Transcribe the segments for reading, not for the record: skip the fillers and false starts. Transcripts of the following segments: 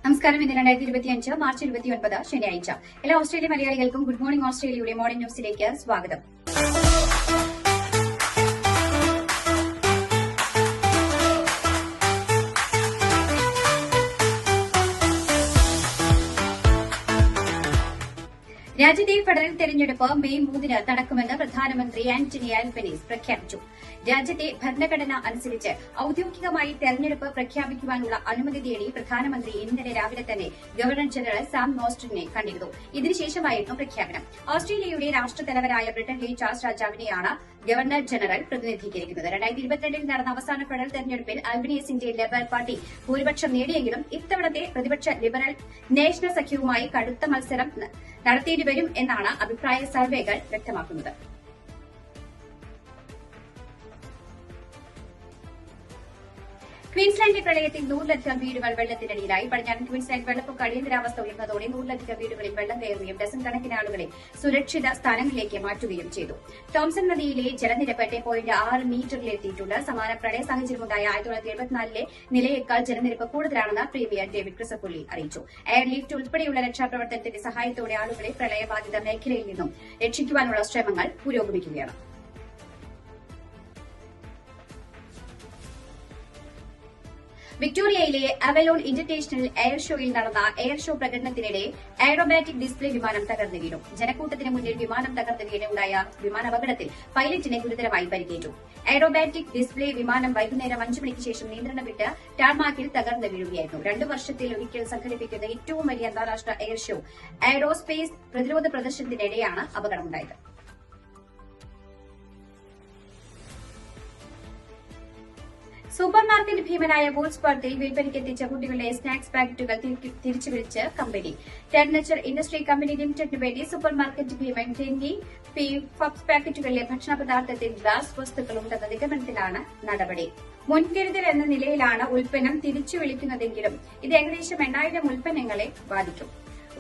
നമസ്കാരം. ഇന്ന് 2025 മാർച്ച് 29 ശനിയാഴ്ച. എല്ലാ ഓസ്ട്രേലിയ മലയാളികൾക്കും ഗുഡ് മോർണിംഗ് ഓസ്ട്രേലിയയുടെ മോർണിംഗ് ന്യൂസിലേക്ക് സ്വാഗതം. രാജ്യത്തെ ഫെഡറൽ തെരഞ്ഞെടുപ്പ് മെയ് 3 നടക്കുമെന്ന് പ്രധാനമന്ത്രി ആന്റണി ആൽബനീസ് പ്രഖ്യാപിച്ചു. രാജ്യത്തെ ഭരണഘടന അനുസരിച്ച് ഔദ്യോഗികമായി തെരഞ്ഞെടുപ്പ് പ്രഖ്യാപിക്കുവാനുള്ള അനുമതി തേടി പ്രധാനമന്ത്രി ഇന്നലെ രാവിലെ തന്നെ ഗവർണർ ജനറൽ സാം നോസ്റ്റണിനെ കണ്ടിരുന്നു. ഇതിനുശേഷമായിരുന്നു പ്രഖ്യാപനം. ഓസ്ട്രേലിയയുടെ രാഷ്ട്രത്തലവനായ ബ്രിട്ടനിലെ ചാൾസ് രാജാവിനെയാണ് ഗവർണർ ജനറൽ പ്രതിനിധീകരിക്കുന്നത്. 2022 നടന്ന അവസാന ഫെഡറൽ തെരഞ്ഞെടുപ്പിൽ ആൽബനീസിന്റെ ലിബറൽ പാർട്ടി ഭൂരിപക്ഷം നേടിയെങ്കിലും ഇത്തവണത്തെ പ്രതിപക്ഷ ലിബറൽ നാഷണൽ സഖ്യവുമായി കടുത്ത മത്സരം നടത്തേണ്ടി വരും എന്നാണ് അഭിപ്രായ സർവേകൾ വ്യക്തമാക്കുന്നത്. ക്വീൻസ്ലാൻഡിലെ പ്രളയത്തിൽ 100ലധികം വീടുകൾ വെള്ളത്തിനടിയിലായി. പടിഞ്ഞാറൻ ക്വീൻസ്ലാൻഡ് വെള്ളപ്പൊക്ക അടിയന്തരാവസ്ഥ ഉയർന്നതോടെ 100ലധികം വീടുകളിൽ വെള്ളം കയറുകയും ഡസൻ കണക്കിന് ആളുകളെ സുരക്ഷിത സ്ഥാനങ്ങളിലേക്ക് മാറ്റുകയും ചെയ്തു. തോംസൺ നദിയിലെ ജലനിരപ്പ് 8.6 മീറ്ററിലെത്തിയിട്ടുണ്ട്. സമാന പ്രളയ സാഹചര്യമുണ്ടായ 1974 നിലയേക്കാൾ ജലനിരപ്പ് കൂടുതലാണെന്ന് പ്രീമിയർ ഡേവിഡ് ക്രിസപ്പുള്ളി അറിയിച്ചു. എയർലിഫ്റ്റ് ഉൾപ്പെടെയുള്ള രക്ഷാപ്രവർത്തനത്തിന്റെ സഹായത്തോടെ ആളുകളെ പ്രളയബാധിത മേഖലയിൽ നിന്നും രക്ഷിക്കുവാനുള്ള ശ്രമങ്ങൾ പുരോഗമിക്കുകയാണ്. വിക്ടോറിയയിലെ അവലോൺ ഇന്റർനാഷണൽ എയർ ഷോയിൽ നടന്ന എയർ ഷോ പ്രകടനത്തിനിടെ എയറോബാറ്റിക് ഡിസ്പ്ലേ വിമാനം തകർന്നു വീണു. ജനക്കൂട്ടത്തിന് മുന്നിൽ വിമാനം തകർന്നു വീണുണ്ടായ വിമാനാപകടത്തിൽ പൈലറ്റിന് ഗുരുതരമായി പരിക്കേറ്റു. എയറോബാറ്റിക് ഡിസ്പ്ലേ വിമാനം വൈകുന്നേരം 5 മണിക്ക് ശേഷം നിയന്ത്രണം വിട്ട് ടാർമാക്കിൽ തകർന്നു വീഴുകയായിരുന്നു. 2 വർഷത്തിൽ ഒരിക്കൽ സംഘടിപ്പിക്കുന്ന ഏറ്റവും വലിയ അന്താരാഷ്ട്ര എയർ ഷോ എയറോസ്പേസ് പ്രതിരോധ പ്രദർശനത്തിനിടെയാണ് അപകടമുണ്ടായത്. സൂപ്പർമാർക്കറ്റ് ഭീമനായ വൂൾസ് പർത്തിൽ വിൽപ്പനയ്ക്കെത്തിച്ച കുട്ടികളുടെ സ്നാക്സ് പാക്കറ്റുകൾ തിരിച്ചുവിളിച്ച് കമ്പനി. ടെർനച്ചർ ഇൻഡസ്ട്രി കമ്പനി ലിമിറ്റഡിന് വേണ്ടി സൂപ്പർമാർക്കറ്റ് ഭീമൻ ടെന്നി പബ്സ് പാക്കറ്റുകളിലെ ഭക്ഷണ പദാർത്ഥത്തിൽ ഗ്ലാസ് വസ്തുക്കളുണ്ടെന്ന നിഗമനത്തിലാണ് നടപടി. മുൻകരുതൽ എന്ന നിലയിലാണ് ഉൽപ്പന്നം തിരിച്ചുവിളിക്കുന്നതെങ്കിലും ഇത് ഏകദേശം 8000 ഉൽപ്പന്നങ്ങളെ ബാധിക്കും.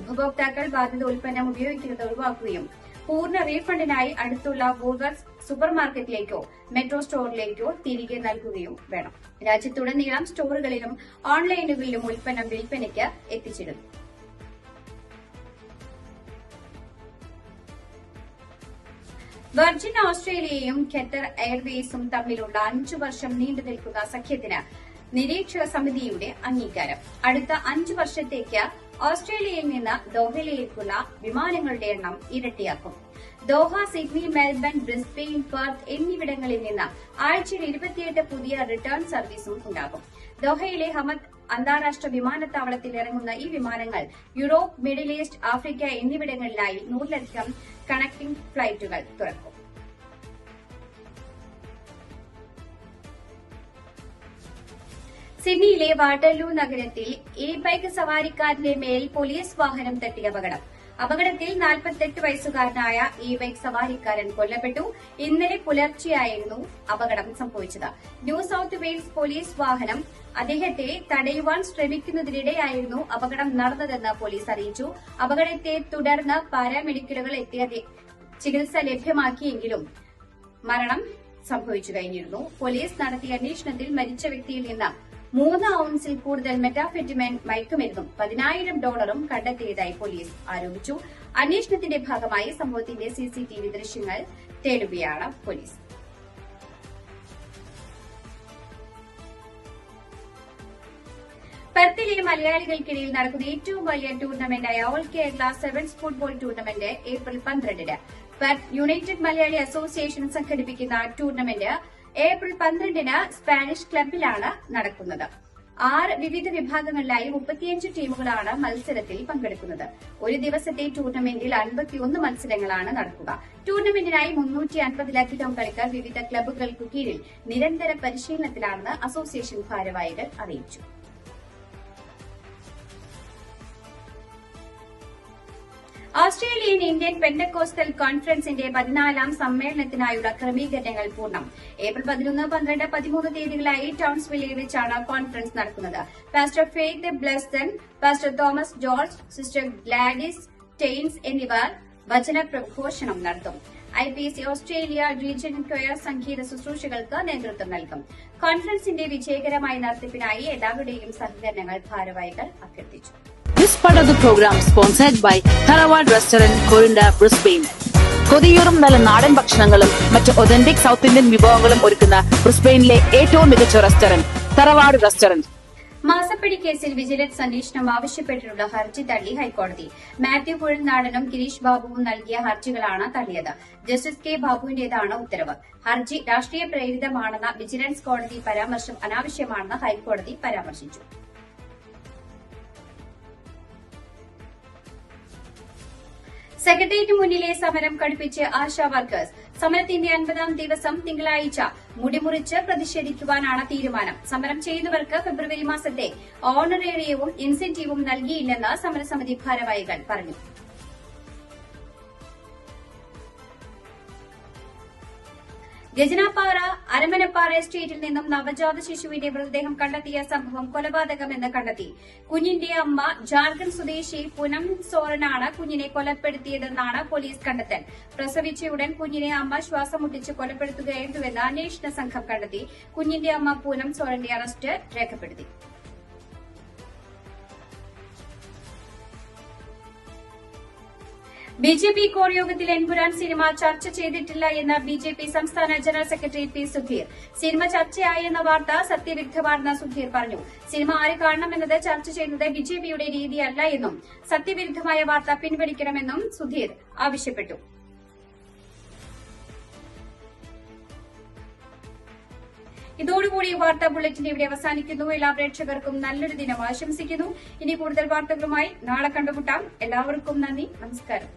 ഉപഭോക്താക്കൾ ബാധിത ഉൽപ്പന്നം ഉപയോഗിക്കുന്നത് ഒഴിവാക്കുകയും പൂർണ്ണ റീഫണ്ടിനായി അടുത്തുള്ള വൂൾവർത്ത് സൂപ്പർമാർക്കറ്റിലേക്കോ മെട്രോ സ്റ്റോറിലേക്കോ തിരികെ നൽകുകയും വേണം. രാജ്യത്തുടനീളം സ്റ്റോറുകളിലും ഓൺലൈനുകളിലും ഉൽപ്പന്നം വിൽപ്പനയ്ക്ക് എത്തിച്ചിരുന്നു. വെർജിൻ ഓസ്ട്രേലിയയും ഖത്തർ എയർവേസും തമ്മിലുള്ള 5 വർഷം നീണ്ടുനിൽക്കുന്ന സഖ്യത്തിന് നിരീക്ഷക സമിതിയുടെ അംഗീകാരം. അടുത്ത 5 വർഷത്തേക്ക് ഓസ്ട്രേലിയയിൽ നിന്ന് ദോഹയിലേക്കുള്ള വിമാനങ്ങളുടെ എണ്ണം ഇരട്ടിയാക്കും. Doha, Sydney, Melbourne, Brisbane, Perth എന്നിവിടങ്ങളിൽ നിന്ന് ആഴ്ചയിൽ 28 പുതിയ റിട്ടേൺ സർവീസും ഉണ്ടാകും. ദോഹയിലെ ഹമദ് അന്താരാഷ്ട്ര വിമാനത്താവളത്തിൽ ഇറങ്ങുന്ന ഈ വിമാനങ്ങൾ യൂറോപ്പ്, മിഡിൽ ഈസ്റ്റ്, ആഫ്രിക്ക എന്നിവിടങ്ങളിലായി 100ലധികം കണക്ടിംഗ് ഫ്ലൈറ്റുകൾ തുറക്കും. സിഡ്നിയിലെ വാട്ടർലൂ നഗരത്തിൽ ബൈക്ക് സവാരിക്കാരന്റെ മേൽ പോലീസ് വാഹനം തട്ടിയ അപകടത്തിൽ 48 വയസ്സുകാരനായ ബൈക്ക് സവാരിക്കാരൻ കൊല്ലപ്പെട്ടു. ഇന്നലെ പുലർച്ചെയായിരുന്നു അപകടം സംഭവിച്ചത്. ന്യൂ സൌത്ത് വെയിൽസ് പോലീസ് വാഹനം അദ്ദേഹത്തെ തടയുവാൻ ശ്രമിക്കുന്നതിനിടെയായിരുന്നു അപകടം നടന്നതെന്ന് പോലീസ് അറിയിച്ചു. അപകടത്തെ തുടർന്ന് പാരാമെഡിക്കലുകൾ എത്തി ചികിത്സ ലഭ്യമാക്കിയെങ്കിലും മരണം സംഭവിച്ചു കഴിഞ്ഞിരുന്നു. പോലീസ് നടത്തിയ അന്വേഷണത്തിൽ മരിച്ച വ്യക്തിയിൽ നിന്ന് 3 ഔൺസിൽ കൂടുതൽ മെറ്റാഫെറ്റമിൻ മയക്കുമരുന്നും $10,000 കണ്ടെത്തിയതായി പോലീസ് ആരോപിച്ചു. അന്വേഷണത്തിന്റെ ഭാഗമായി സംഭവത്തിന്റെ CCTV ദൃശ്യങ്ങൾ തേടുകയാണ് പോലീസ്. പെർത്തിലെ മലയാളികൾക്കിടയിൽ നടക്കുന്ന ഏറ്റവും വലിയ ടൂർണമെന്റായ all Kerala sevens football tournament April 12 Perth United Malayali association സംഘടിപ്പിക്കുന്ന ടൂർണമെന്റ് ഏപ്രിൽ 12 സ്പാനിഷ് ക്ലബിലാണ് നടക്കുന്നത്. 6 വിവിധ വിഭാഗങ്ങളിലായി 35 ടീമുകളാണ് മത്സരത്തിൽ പങ്കെടുക്കുന്നത്. ഒരു ദിവസത്തെ ടൂർണമെന്റിൽ 51 മത്സരങ്ങളാണ് നടക്കുക. ടൂർണമെന്റിനായി 350ലധികം കളിക്കാർ വിവിധ ക്ലബുകൾക്കു കീഴിൽ നിരന്തര പരിശീലനത്തിലാണെന്ന് അസോസിയേഷൻ ഭാരവാഹികൾ അറിയിച്ചു. ഓസ്ട്രേലിയൻ ഇന്ത്യൻ പെന്റക്കോസ്റ്റൽ കോൺഫറൻസിന്റെ 14ാം സമ്മേളനത്തിനായുള്ള ക്രമീകരണങ്ങൾ പൂർണ്ണം. ഏപ്രിൽ 11, 12, 13 തീയതികളായി ടൌൺസ്വില്ലിൽ വെച്ചാണ് കോൺഫറൻസ് നടക്കുന്നത്. Pastor Faith Blesson, pastor Thomas George, sister Gladys Tains എന്നിവർ വചന പ്രഘോഷണം നടത്തും. IPC ഓസ്ട്രേലിയ റീജിയൻ ക്വയർ സംഗീത ശുശ്രൂഷകൾക്ക് നേതൃത്വം നൽകും. കോൺഫറൻസിന്റെ വിജയകരമായ നടത്തിപ്പിനായി എല്ലാവരുടെയും സഹകരണങ്ങൾ ഭാരവാഹികൾ അഭ്യർത്ഥിച്ചു. This part of the program sponsored by Tharawad Restaurant, Corinda, Brisbane. കൊതിയൂറും നല്ല നാടൻ ഭക്ഷണങ്ങളും മറ്റ് ഒതന്റിക് സൗത്ത് ഇന്ത്യൻ വിഭവങ്ങളും ഒരുക്കുന്ന ബ്രിസ്ബെയിനിലെ ഏറ്റവും മികച്ച റെസ്റ്റോറന്റ് തറവാട് റെസ്റ്റോറന്റ്. മാസപ്പടി കേസിൽ വിജിലൻസ് അന്വേഷണം ആവശ്യപ്പെട്ടിട്ടുള്ള ഹർജി തള്ളി ഹൈക്കോടതി. മാത്യു കുഴൽനാടനും ഗിരീഷ് ബാബുവും നൽകിയ ഹർജികളാണ് തള്ളിയത്. ജസ്റ്റിസ് കെ ബാബുവിന്റേതാണ് ഉത്തരവ്. ഹർജി രാഷ്ട്രീയ പ്രേരിതമാണെന്ന വിജിലൻസ് കോടതി പരാമർശം അനാവശ്യമാണെന്ന് ഹൈക്കോടതി പരാമർശിച്ചു. സെക്രട്ടേറിയറ്റിന് മുന്നിലെ സമരം കടുപ്പിച്ച് ആശാ വർക്കേഴ്സ്. സമരത്തിന്റെ 50ാം ദിവസം തിങ്കളാഴ്ച മുടിമുറിച്ച് പ്രതിഷേധിക്കുവാനാണ് തീരുമാനം. സമരം ചെയ്യുന്നവർക്ക് ഫെബ്രുവരി മാസത്തെ ഓണറേറിയവും ഇൻസെന്റീവും നൽകിയില്ലെന്ന് സമരസമിതി ഭാരവാഹികൾ പറഞ്ഞു. ഗജനാപ്പാറ അരമനപ്പാറ എസ്റ്റേറ്റിൽ നിന്നും നവജാത ശിശുവിന്റെ മൃതദേഹം കണ്ടെത്തിയ സംഭവം കൊലപാതകമെന്ന് കണ്ടെത്തി. കുഞ്ഞിന്റെ അമ്മ ജാർഖണ്ഡ് സ്വദേശി പൂനം സോറനാണ് കുഞ്ഞിനെ കൊലപ്പെടുത്തിയതെന്നാണ് പോലീസ് കണ്ടെത്തൽ. പ്രസവിച്ചയുടൻ കുഞ്ഞിനെ അമ്മ ശ്വാസം മുട്ടിച്ച് കൊലപ്പെടുത്തുകയായിരുന്നുവെന്ന് അന്വേഷണ സംഘം കണ്ടെത്തി. കുഞ്ഞിന്റെ അമ്മ പൂനം സോറന്റെ അറസ്റ്റ് രേഖപ്പെടുത്തി. BJP കോർ യോഗത്തിൽ എൻപുരാൻ സിനിമ ചർച്ച ചെയ്തിട്ടില്ല എന്ന് BJP സംസ്ഥാന general secretary P. Sudheer. Cinema ചർച്ചയായെന്ന വാർത്ത സത്യവിരുദ്ധമാണെന്ന് സുധീർ പറഞ്ഞു. സിനിമ ആര് കാണണമെന്നത് ചർച്ച ചെയ്യുന്നത് BJPയുടെ രീതിയല്ല എന്നും സത്യവിരുദ്ധമായ വാർത്ത പിൻവലിക്കണമെന്നും സുധീർ ആവശ്യപ്പെട്ടു. ഇതോടുകൂടി വാർത്താ ബുള്ളറ്റിൻ ഇവിടെ അവസാനിക്കുന്നു. എല്ലാ പ്രേക്ഷകർക്കും നല്ലൊരു ദിനം ആശംസിക്കുന്നു. ഇനി കൂടുതൽ വാർത്തകളുമായി നാളെ കണ്ടുമുട്ടാം. എല്ലാവർക്കും നന്ദി, നമസ്കാരം.